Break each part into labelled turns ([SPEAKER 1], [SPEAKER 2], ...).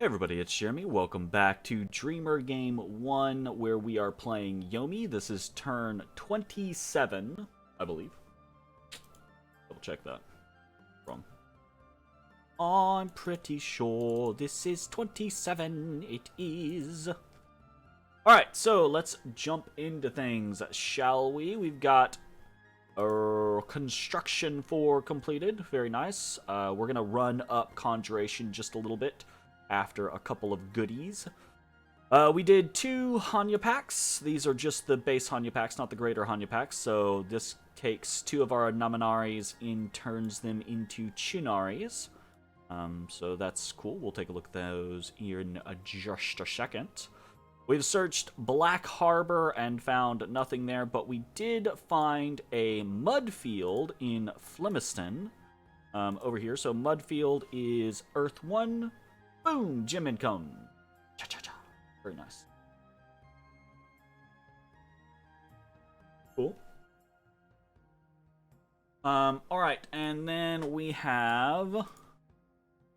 [SPEAKER 1] Hey everybody, it's Jeremy. Welcome back to Dreamer Game 1, where we are playing Yomi. This is turn 27, I believe. Double check that. Wrong. I'm pretty sure this is 27. It is. Alright, so let's jump into things, shall we? We've got construction 4 completed. Very nice. We're going to run up Conjuration just a little bit after a couple of goodies. We did 2 Hanya packs. These are just the base Hanya packs, not the greater Hanya packs. So this takes 2 of our Naminaris and turns them into Chinaris. So that's cool. We'll take a look at those in just a second. We've searched Black Harbor and found nothing there, but we did find a Mudfield in Flemiston over here. So Mudfield is Earth 1. Boom! Gem income. Cha-cha-cha. Very nice. Cool. Alright, and then we have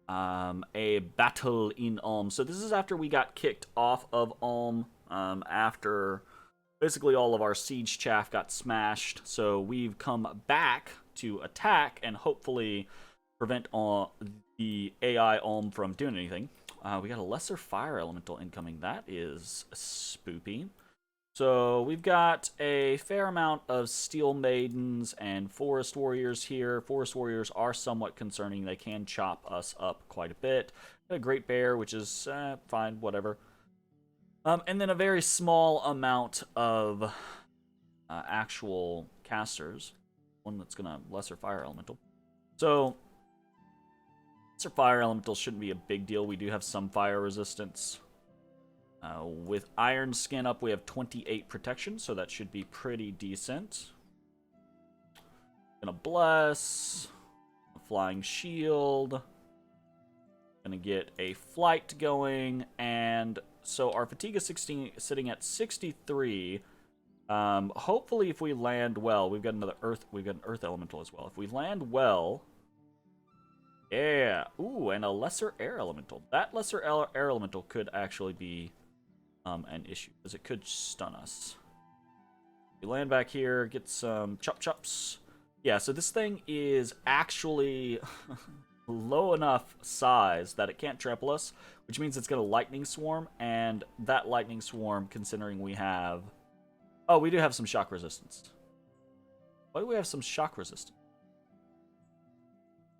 [SPEAKER 1] a battle in Ulm. So this is after we got kicked off of Ulm, after basically all of our siege chaff got smashed. So we've come back to attack and hopefully prevent the AI Ulm from doing anything. We got a lesser fire elemental incoming. That is spoopy. So we've got a fair amount of steel maidens and forest warriors here. Forest warriors are somewhat concerning. They can chop us up quite a bit. A great bear, which is fine, whatever. And then a very small amount of actual casters. One that's gonna lesser fire elemental. So lesser fire elemental shouldn't be a big deal. We do have some fire resistance. With Iron Skin up, we have 28 protection, so that should be pretty decent. Gonna bless. A flying shield. Gonna get a flight going, and so our fatigue is sitting at 63. Hopefully, if we land well, we've got an earth elemental as well. If we land well, yeah, ooh, and a lesser air elemental. That lesser air elemental could actually be an issue, because it could stun us. We land back here, get some chops. Yeah, so this thing is actually low enough size that it can't trample us, which means it's going to lightning swarm, and that lightning swarm, considering we have... Oh, we do have some shock resistance. Why do we have some shock resistance?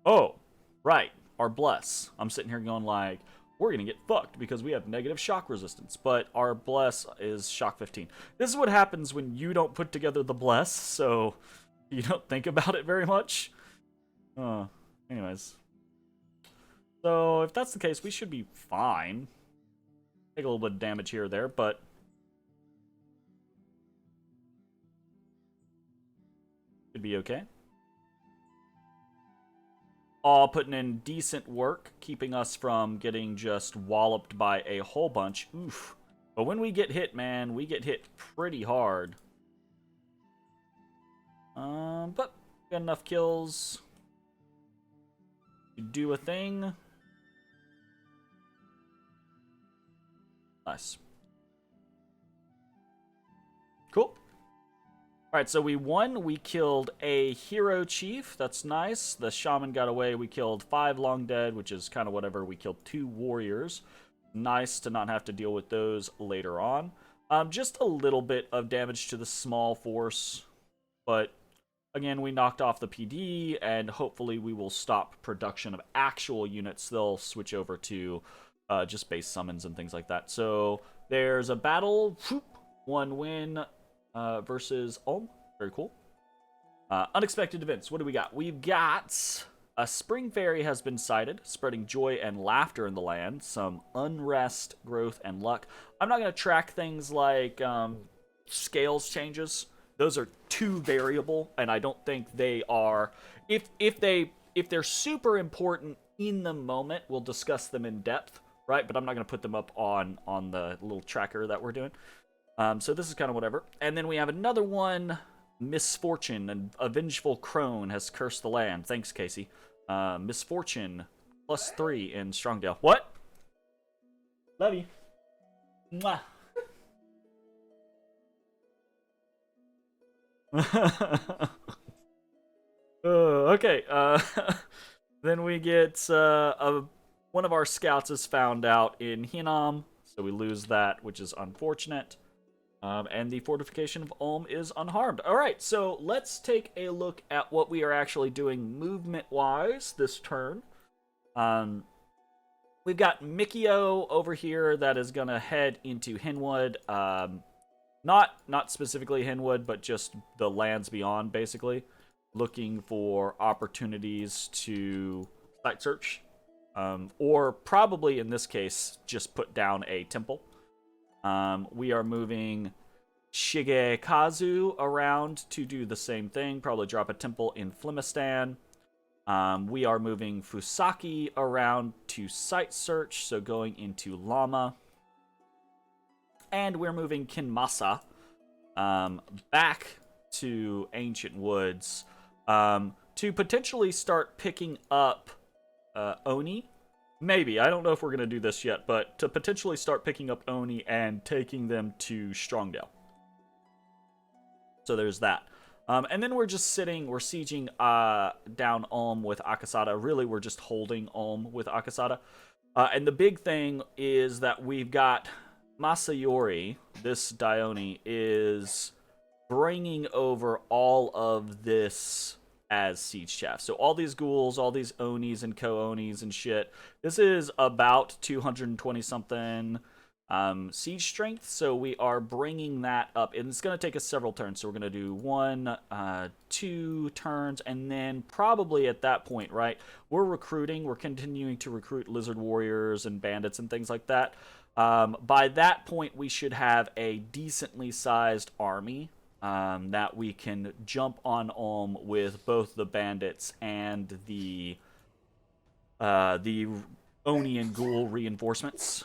[SPEAKER 1] Oh, right, our bless. I'm sitting here going like, we're going to get fucked because we have negative shock resistance. But our bless is shock 15. This is what happens when you don't put together the bless, so you don't think about it very much. Anyways. So if that's the case, we should be fine. Take a little bit of damage here or there, but should be okay. All putting in decent work, keeping us from getting just walloped by a whole bunch. Oof. But when we get hit, man, we get hit pretty hard. But got enough kills to do a thing. Nice. Cool. Alright, so we won. We killed a hero chief. That's nice. The shaman got away. We killed 5 long dead, which is kind of whatever. We killed 2 warriors. Nice to not have to deal with those later on. Just a little bit of damage to the small force. But, again, we knocked off the PD, and hopefully we will stop production of actual units. They'll switch over to just base summons and things like that. So, there's a battle. Whoop, 1 win. Versus Ulm. Very cool. Unexpected events. What do we got? We've got a spring fairy has been sighted, spreading joy and laughter in the land. Some unrest, growth, and luck. I'm not going to track things like scales changes. Those are too variable, and I don't think they are. If they're super important in the moment, we'll discuss them in depth, right? But I'm not going to put them up on the little tracker that we're doing. So this is kind of whatever. And then we have another one. Misfortune, and a vengeful crone has cursed the land. Thanks, Casey. Misfortune, +3 in Strongdale. What? Love you. Mwah. Okay. Then we get one of our scouts is found out in Hinam, so we lose that, which is unfortunate. And the fortification of Ulm is unharmed. All right, so let's take a look at what we are actually doing movement-wise this turn. We've got Mikio over here that is going to head into Hinwood. Not specifically Hinwood, but just the lands beyond, basically. Looking for opportunities to site search. Or probably, in this case, just put down a temple. We are moving Shigekazu around to do the same thing. Probably drop a temple in Flimistan. We are moving Fusaki around to site search, so going into Lama. And we're moving Kinmasa back to Ancient Woods to potentially start picking up Oni. Maybe. I don't know if we're going to do this yet, but to potentially start picking up Oni and taking them to Strongdale. So there's that. And then we're just sitting, we're sieging down Ulm with Akasada. Really, we're just holding Ulm with Akasada. And the big thing is that we've got Masayori, this Dione, is bringing over all of this as siege chaff. So all these ghouls, all these Onis and co-Onis and shit. This is about 220 something siege strength, so we are bringing that up, and it's going to take us several turns. So we're going to do 1, 2 turns, and then probably at that point, right, we're continuing to recruit lizard warriors and bandits and things like that. By that point, we should have a decently sized army that we can jump on Ulm with both the bandits and the Oni and Ghoul reinforcements.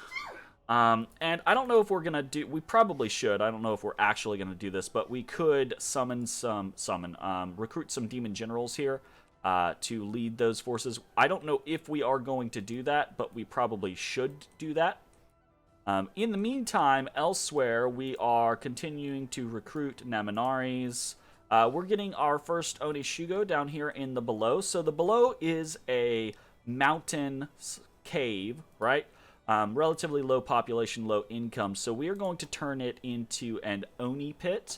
[SPEAKER 1] And I don't know if we're gonna do. We probably should. I don't know if we're actually gonna do this, but we could recruit some demon generals here to lead those forces. I don't know if we are going to do that, but we probably should do that. In the meantime, elsewhere, we are continuing to recruit Naminaris. We're getting our first Onishugo down here in the Below. So the Below is a mountain cave, right? Relatively low population, low income. So we are going to turn it into an Oni pit,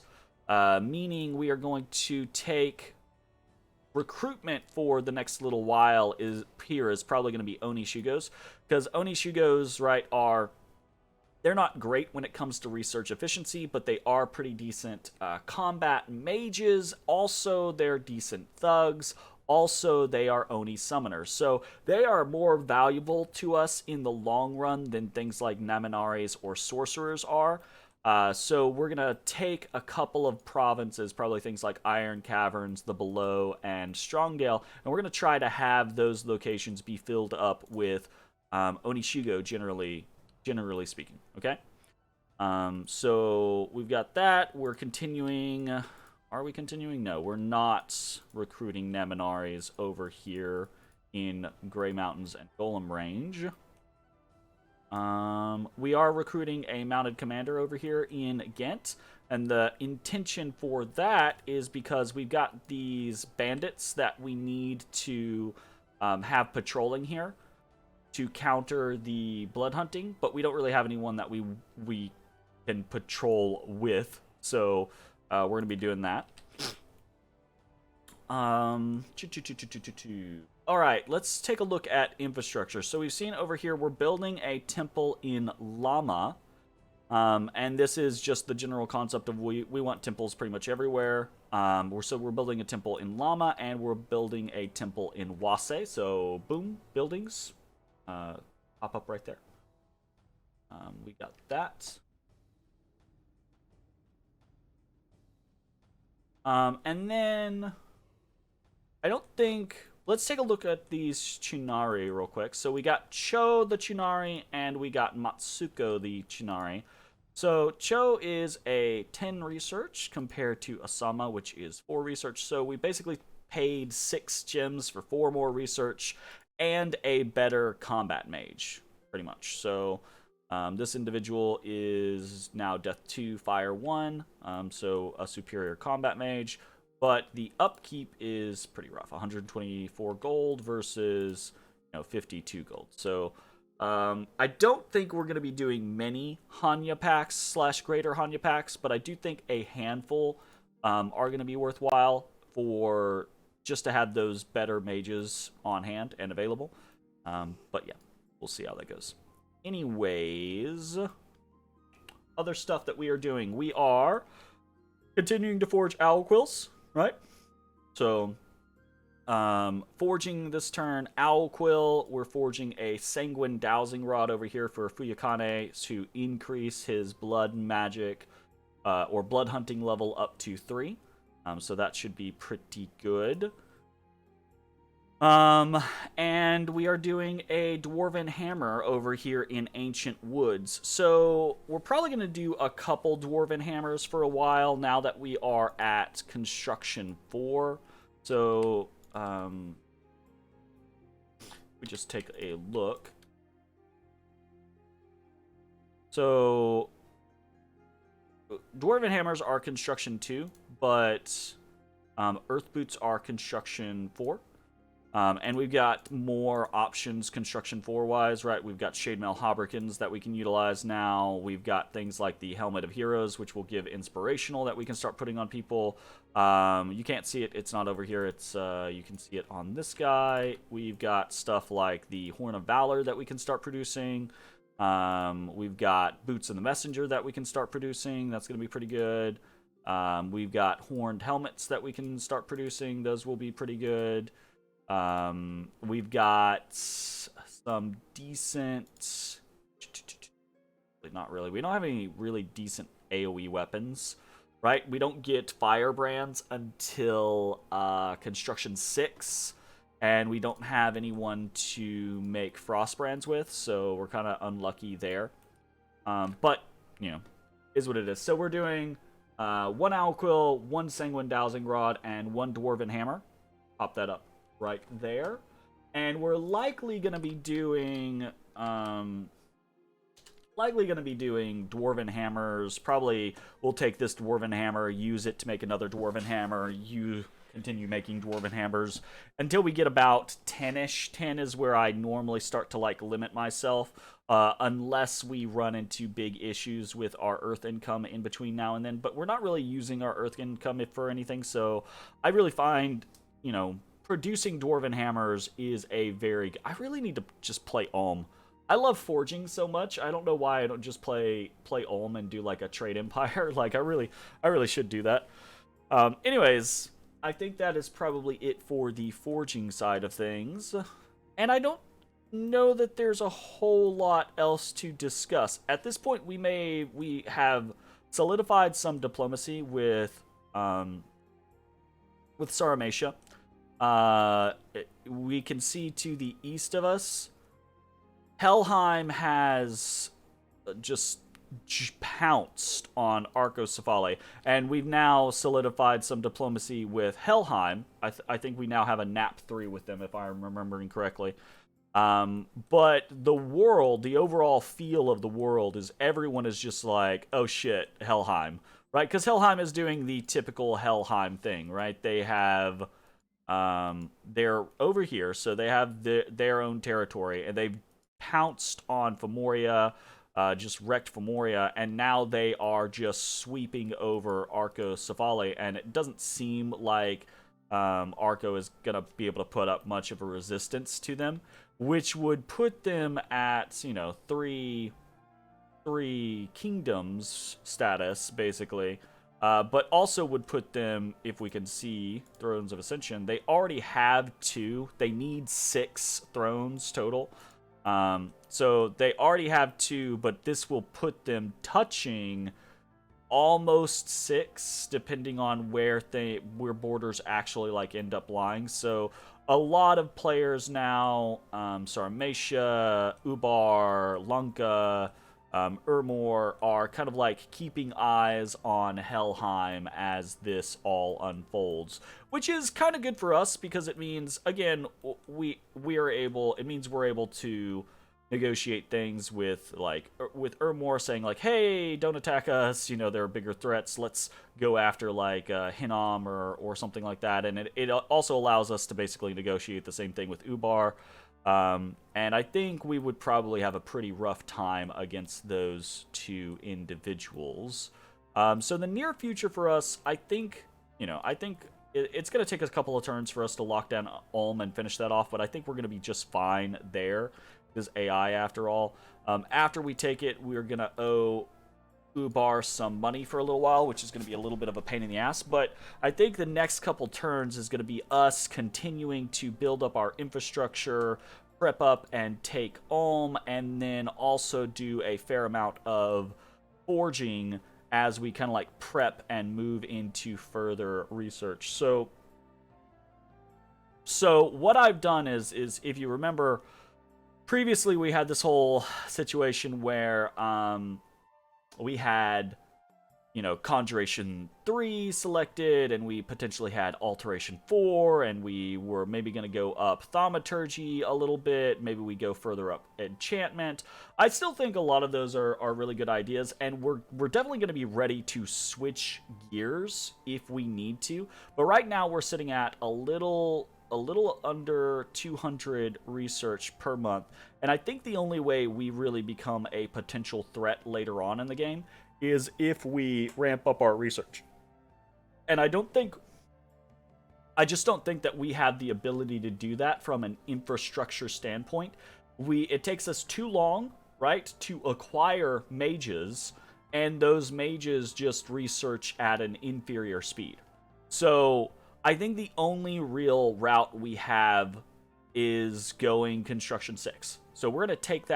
[SPEAKER 1] meaning we are going to take recruitment for the next little while is probably going to be Onishugos, because Onishugos, right, they're not great when it comes to research efficiency, but they are pretty decent combat mages. Also, they're decent thugs. Also, they are Oni summoners. So they are more valuable to us in the long run than things like Naminaris or sorcerers are. So we're going to take a couple of provinces, probably things like Iron Caverns, the Below, and Strongdale, and we're going to try to have those locations be filled up with Onishugo, generally speaking, okay? So we've got that. We're continuing. Are we continuing? No, we're not recruiting Naminaris over here in Grey Mountains and Golem Range. We are recruiting a mounted commander over here in Ghent, and the intention for that is because we've got these bandits that we need to have patrolling here to counter the blood hunting, but we don't really have anyone that we can patrol with, so we're going to be doing that. Alright, let's take a look at infrastructure. So we've seen over here, we're building a temple in Lama, and this is just the general concept of we want temples pretty much everywhere. So we're building a temple in Lama, and we're building a temple in Wase, so boom, buildings. Pop up right there. We got that. And then I don't think. Let's take a look at these Chunari real quick. So we got Cho the Chunari and we got Matsuko the Chunari. So Cho is a 10 research compared to Asama, which is 4 research. So we basically paid 6 gems for 4 more research and a better combat mage, pretty much. So This individual is now Death 2, Fire 1, so a superior combat mage, but the upkeep is pretty rough. 124 gold versus 52 gold. So I don't think we're going to be doing many Hanya packs slash greater Hanya packs, but I do think a handful are going to be worthwhile for just to have those better mages on hand and available. But yeah, we'll see how that goes. Anyways, other stuff that we are doing. We are continuing to forge owl quills, right? So, forging this turn, owl quill. We're forging a sanguine dowsing rod over here for Fuyakane to increase his blood magic or blood hunting level up to 3. So that should be pretty good. And we are doing a dwarven hammer over here in Ancient Woods. So we're probably going to do a couple dwarven hammers for a while now that we are at construction 4. So, we just take a look. So, dwarven hammers are construction 2, but earth boots are construction 4. And we've got more options construction 4-wise, right? We've got Shademail Hauberkins that we can utilize now. We've got things like the Helmet of Heroes, which will give inspirational that we can start putting on people. You can't see it. It's not over here. It's you can see it on this guy. We've got stuff like the Horn of Valor that we can start producing. We've got Boots of the Messenger that we can start producing. That's going to be pretty good. We've got Horned Helmets that we can start producing. Those will be pretty good. We've got some decent... Not really. We don't have any really decent AoE weapons, right? We don't get Firebrands until Construction 6, and we don't have anyone to make Frostbrands with, so we're kind of unlucky there. But, is what it is. So we're doing 1 Owl Quill, 1 Sanguine Dowsing Rod, and 1 Dwarven Hammer. Pop that up right there. And we're likely going to be doing dwarven hammers. Probably we'll take this dwarven hammer, use it to make another dwarven hammer, continue making dwarven hammers until we get about 10-ish. 10 is where I normally start to limit myself, unless we run into big issues with our earth income in between now and then. But we're not really using our earth income for anything, so I really find, producing dwarven hammers is a very... I really need to just play Ulm. I love forging so much. I don't know why I don't just play Ulm and do a trade empire. I really should do that. Anyways, I think that is probably it for the forging side of things. And I don't know that there's a whole lot else to discuss. At this point, we have solidified some diplomacy with Sarmatia. We can see to the east of us, Helheim has just pounced on Arcocephale, and we've now solidified some diplomacy with Helheim. I think we now have a NAP 3 with them, if I'm remembering correctly. But the overall feel of the world is everyone is just like, oh shit, Helheim, right? Because Helheim is doing the typical Helheim thing, right? They have... they're over here, so they have their own territory, and they've pounced on Femoria, just wrecked Femoria, and now they are just sweeping over Arcocephale, and it doesn't seem like Arco is going to be able to put up much of a resistance to them, which would put them at, three kingdoms status, basically. But also would put them, if we can see Thrones of Ascension, they already have 2. They need 6 thrones total. So they already have 2, but this will put them touching almost 6, depending on where borders actually end up lying. So a lot of players now, Sarmatia, Ubar, Lanka, Urmor are kind of keeping eyes on Helheim as this all unfolds, which is kind of good for us because it means, again, we're able to negotiate things with with Ermor saying like, hey, don't attack us, there are bigger threats, let's go after like Hinnom or something like that. And it also allows us to basically negotiate the same thing with Ubar. And I think we would probably have a pretty rough time against those two individuals. So in the near future for us, I think it's going to take us a couple of turns for us to lock down Ulm and finish that off, but I think we're going to be just fine there. Is AI after all. After we take it, we're going to owe Ubar some money for a little while, which is going to be a little bit of a pain in the ass. But I think the next couple turns is going to be us continuing to build up our infrastructure, prep up and take Ulm, and then also do a fair amount of forging as we kind of like prep and move into further research. So what I've done is if you remember, previously we had this whole situation where we had Conjuration 3 selected, and we potentially had Alteration 4, and we were maybe going to go up Thaumaturgy a little bit, maybe we go further up Enchantment. I still think a lot of those are really good ideas, and we're definitely going to be ready to switch gears if we need to, but right now we're sitting at a little under 200 research per month, and I think the only way we really become a potential threat later on in the game is if we ramp up our research. And I just don't think that we have the ability to do that from an infrastructure standpoint. It takes us too long, right, to acquire mages, and those mages just research at an inferior speed. So I think the only real route we have is going Construction 6. So we're going to take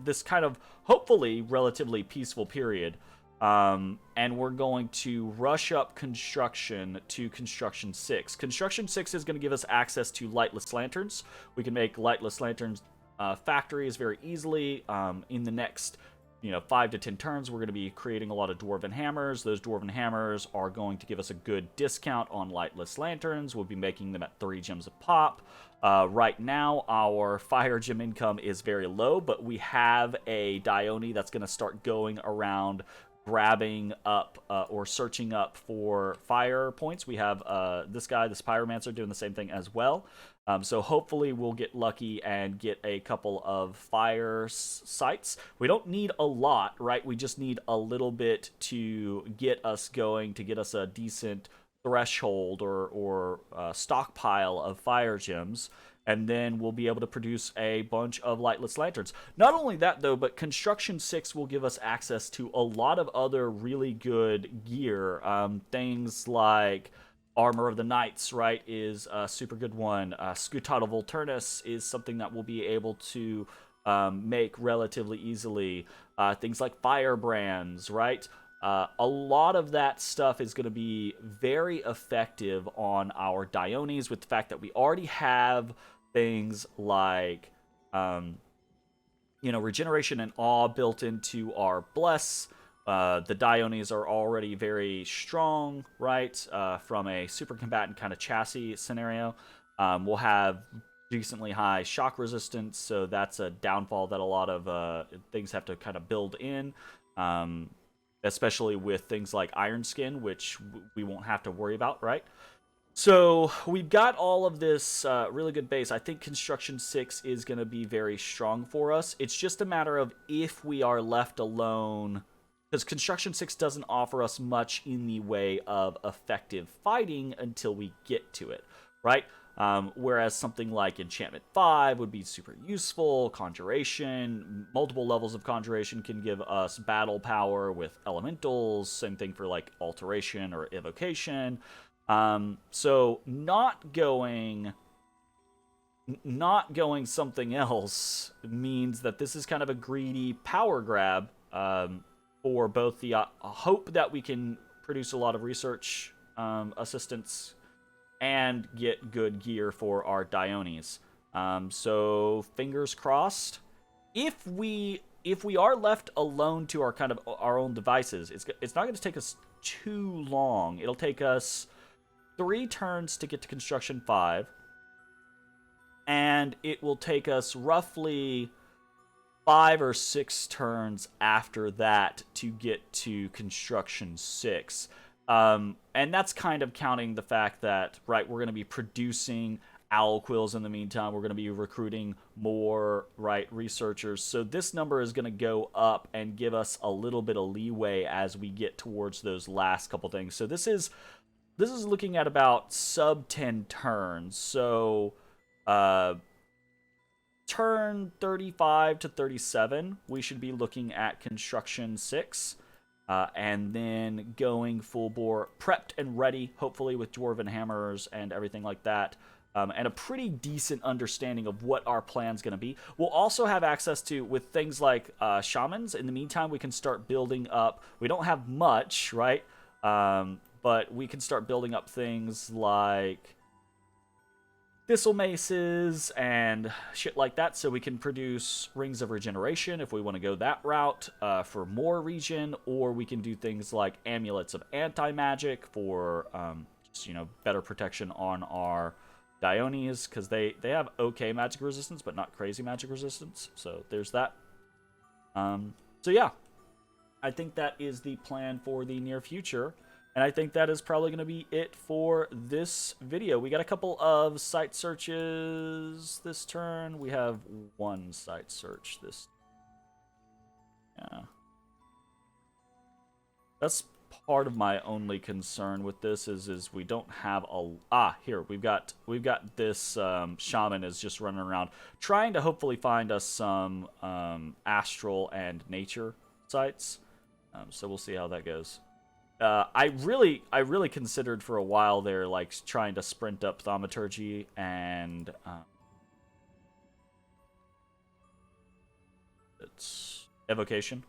[SPEAKER 1] this kind of hopefully relatively peaceful period, and we're going to rush up construction to Construction 6. Construction 6 is going to give us access to lightless lanterns. We can make lightless lanterns factories very easily. In the next 5 to 10 turns, we're going to be creating a lot of Dwarven Hammers. Those Dwarven Hammers are going to give us a good discount on lightless lanterns. We'll be making them at 3 gems a pop. Right now, our fire gem income is very low, but we have a Dione that's going to start going around grabbing up or searching up for fire points. We have this guy, this Pyromancer, doing the same thing as well. So hopefully we'll get lucky and get a couple of fire sites. We don't need a lot, right? We just need a little bit to get us going, to get us a decent threshold or stockpile of fire gems, and then we'll be able to produce a bunch of lightless lanterns. Not only that, though, but Construction 6 will give us access to a lot of other really good gear. Things like Armor of the Knights, right, is a super good one. Scutado Volturnus is something that we'll be able to make relatively easily. Things like Firebrands, right? A lot of that stuff is going to be very effective on our Diones, with the fact that we already have things like, regeneration and awe built into our bless. The Diones are already very strong, right? From a super combatant kind of chassis scenario. We'll have decently high shock resistance, so that's a downfall that a lot of things have to kind of build in. Especially with things like Iron Skin, which we won't have to worry about, right? So we've got all of this really good base. I think Construction 6 is going to be very strong for us. It's just a matter of if we are left alone, because Construction 6 doesn't offer us much in the way of effective fighting until we get to it, right? Whereas something like Enchantment 5 would be super useful. Conjuration, multiple levels of Conjuration can give us battle power with elementals. Same thing for like Alteration or Evocation. So not going something else means that this is kind of a greedy power grab for both the hope that we can produce a lot of research assistance and get good gear for our Diones. So fingers crossed. If we are left alone to our own devices, it's not going to take us too long. It'll take us 3 turns to get to Construction 5, and it will take us roughly 5 or 6 turns after that to get to construction 6. And that's kind of counting the fact that, right, we're going to be producing owl quills in the meantime. We're going to be recruiting more, right, researchers. So this number is going to go up and give us a little bit of leeway as we get towards those last couple things. So this is looking at about sub 10 turns. So turn 35 to 37, we should be looking at construction 6. And then going full bore, prepped and ready, hopefully with dwarven hammers and everything like that. And a pretty decent understanding of what our plan's going to be. We'll also have access to, with things like shamans, in the meantime, we can start building up. We don't have much, right? But we can start building up things like thistle maces and shit like that, so we can produce rings of regeneration if we want to go that route for more regen, or we can do things like amulets of anti-magic for just, better protection on our Diones, because they have okay magic resistance, but not crazy magic resistance. So there's that. So yeah, I think that is the plan for the near future. And I think that is probably going to be it for this video. We got a couple of site searches this turn. We have one site search this. Yeah. That's part of my only concern with this is we don't have a here we've got this shaman is just running around trying to hopefully find us some astral and nature sites. So we'll see how that goes. I really considered for a while there, like, trying to sprint up thaumaturgy and it's evocation.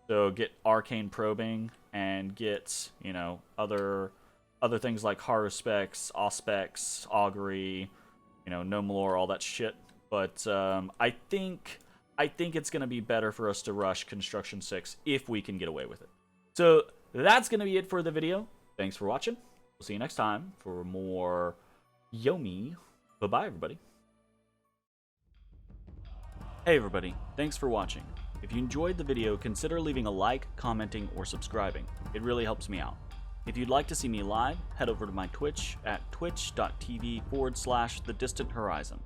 [SPEAKER 1] So get arcane probing and get, other things like Haruspex, Auspex, Augury, Gnome Lore, all that shit. But I think it's going to be better for us to rush Construction 6 if we can get away with it. So that's going to be it for the video. Thanks for watching. We'll see you next time for more Yomi. Bye-bye, everybody. Hey, everybody. Thanks for watching. If you enjoyed the video, consider leaving a like, commenting, or subscribing. It really helps me out. If you'd like to see me live, head over to my Twitch at twitch.tv/thedistanthorizon.